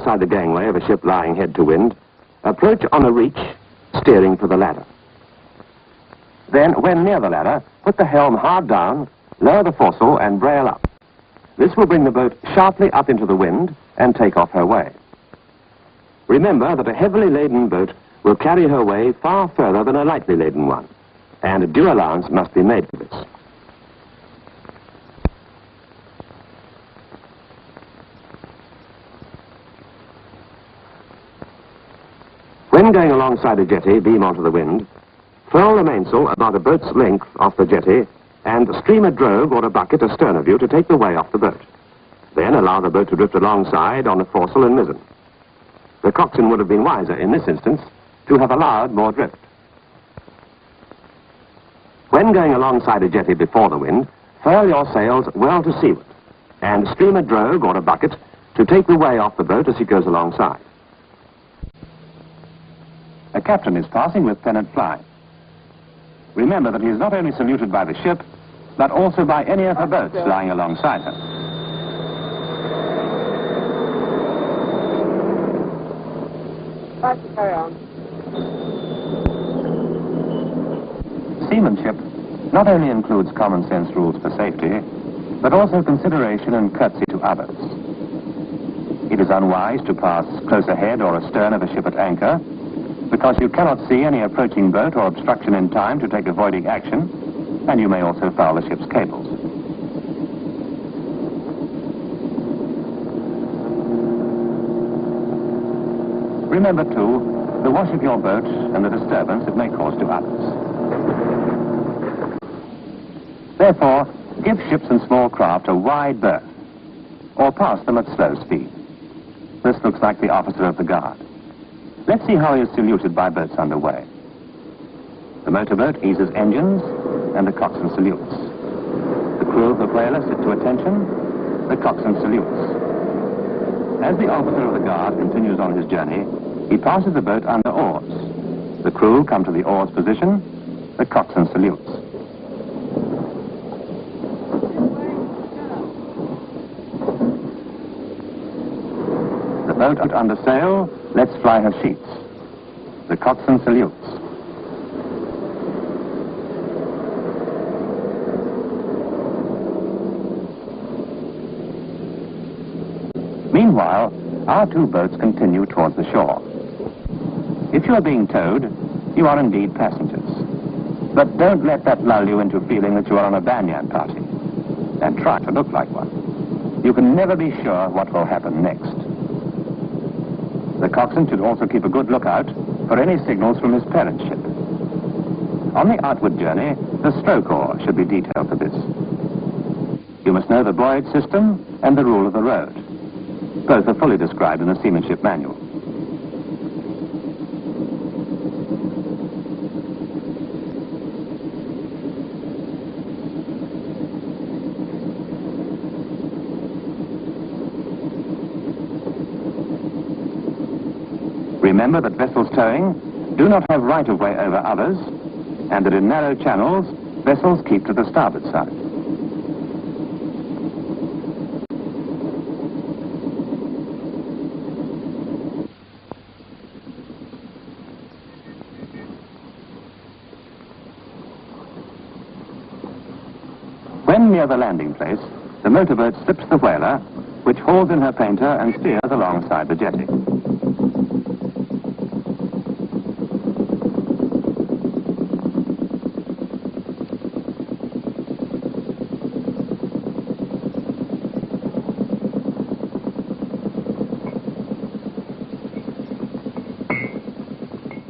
alongside the gangway of a ship lying head to wind, approach on a reach, steering for the ladder. Then, when near the ladder, put the helm hard down, lower the foresail and brail up. This will bring the boat sharply up into the wind and take off her way. Remember that a heavily laden boat will carry her way far further than a lightly laden one, and due allowance must be made for this. When going alongside a jetty, beam onto the wind, furl the mainsail about a boat's length off the jetty and stream a drogue or a bucket astern of you to take the way off the boat. Then allow the boat to drift alongside on the foresail and mizzen. The coxswain would have been wiser in this instance to have allowed more drift. When going alongside a jetty before the wind, furl your sails well to seaward and stream a drogue or a bucket to take the way off the boat as it goes alongside. A captain is passing with pennant fly. Remember that he is not only saluted by the ship, but also by any of her boats lying alongside her. Carry on. Seamanship not only includes common sense rules for safety, but also consideration and courtesy to others. It is unwise to pass close ahead or astern of a ship at anchor, because you cannot see any approaching boat or obstruction in time to take avoiding action, and you may also foul the ship's cables. Remember, too, the wash of your boat and the disturbance it may cause to others. Therefore, give ships and small craft a wide berth, or pass them at slow speed. This looks like the officer of the guard. Let's see how he is saluted by boats underway. The motorboat eases engines, and the coxswain salutes. The crew of the whaler sit to attention, the coxswain salutes. As the officer of the guard continues on his journey, he passes the boat under oars. The crew come to the oars position, the coxswain salutes. The boat under sail, let's fly her sheets. The coxswain salutes. Meanwhile, our two boats continue towards the shore. If you are being towed, you are indeed passengers. But don't let that lull you into feeling that you are on a banyan party. And try to look like one. You can never be sure what will happen next. The coxswain should also keep a good lookout for any signals from his parent ship. On the outward journey, the stroke oar should be detailed for this. You must know the buoyage system and the rule of the road. Both are fully described in the seamanship manual. Remember that vessels towing do not have right-of-way over others, and that in narrow channels, vessels keep to the starboard side. When near the landing place, the motorboat slips the whaler, which hauls in her painter and steers alongside the jetty.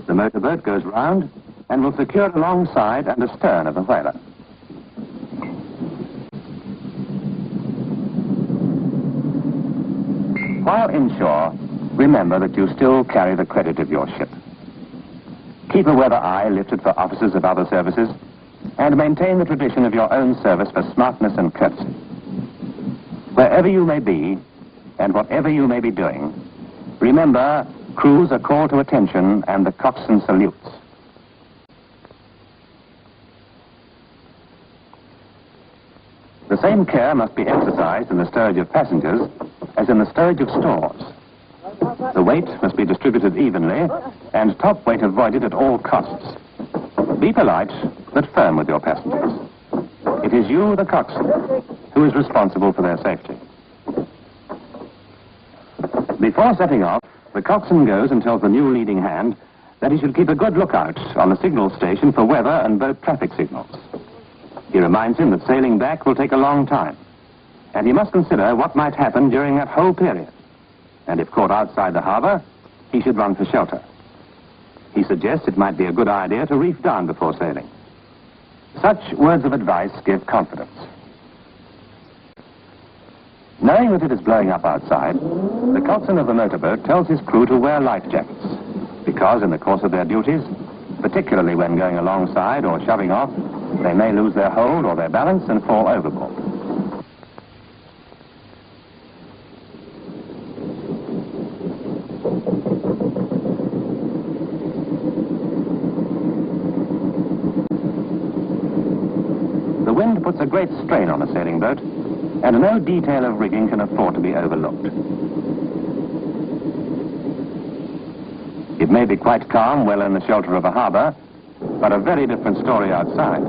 The motorboat goes round and will secure alongside and astern of the whaler. While inshore, remember that you still carry the credit of your ship. Keep a weather eye lifted for officers of other services, and maintain the tradition of your own service for smartness and courtesy. Wherever you may be, and whatever you may be doing, remember, crews are called to attention and the coxswain salutes. The same care must be exercised in the stowage of passengers as in the stowage of stores. The weight must be distributed evenly and top weight avoided at all costs. Be polite, but firm with your passengers. It is you, the coxswain, who is responsible for their safety. Before setting off, the coxswain goes and tells the new leading hand that he should keep a good lookout on the signal station for weather and boat traffic signals. He reminds him that sailing back will take a long time, and he must consider what might happen during that whole period. And if caught outside the harbor, he should run for shelter. He suggests it might be a good idea to reef down before sailing. Such words of advice give confidence. Knowing that it is blowing up outside, the coxswain of the motorboat tells his crew to wear life jackets, because in the course of their duties, particularly when going alongside or shoving off, they may lose their hold or their balance and fall overboard. The wind puts a great strain on a sailing boat, and no detail of rigging can afford to be overlooked. It may be quite calm well in the shelter of a harbor, but a very different story outside.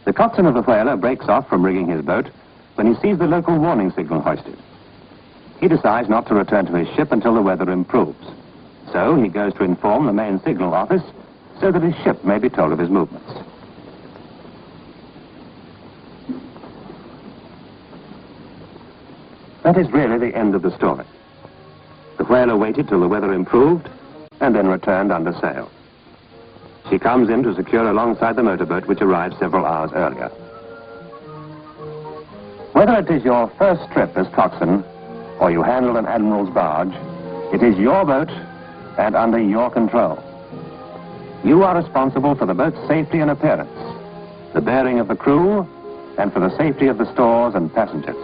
The coxswain of the whaler breaks off from rigging his boat when he sees the local warning signal hoisted. He decides not to return to his ship until the weather improves. So he goes to inform the main signal office so that his ship may be told of his movements. That is really the end of the story. The whaler waited till the weather improved and then returned under sail. She comes in to secure alongside the motorboat, which arrived several hours earlier. Whether it is your first trip as coxswain or you handle an admiral's barge, it is your boat and under your control. You are responsible for the boat's safety and appearance, the bearing of the crew, and for the safety of the stores and passengers.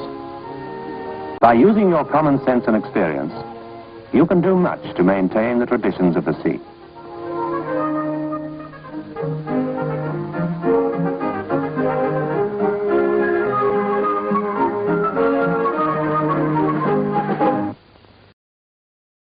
By using your common sense and experience, you can do much to maintain the traditions of the sea.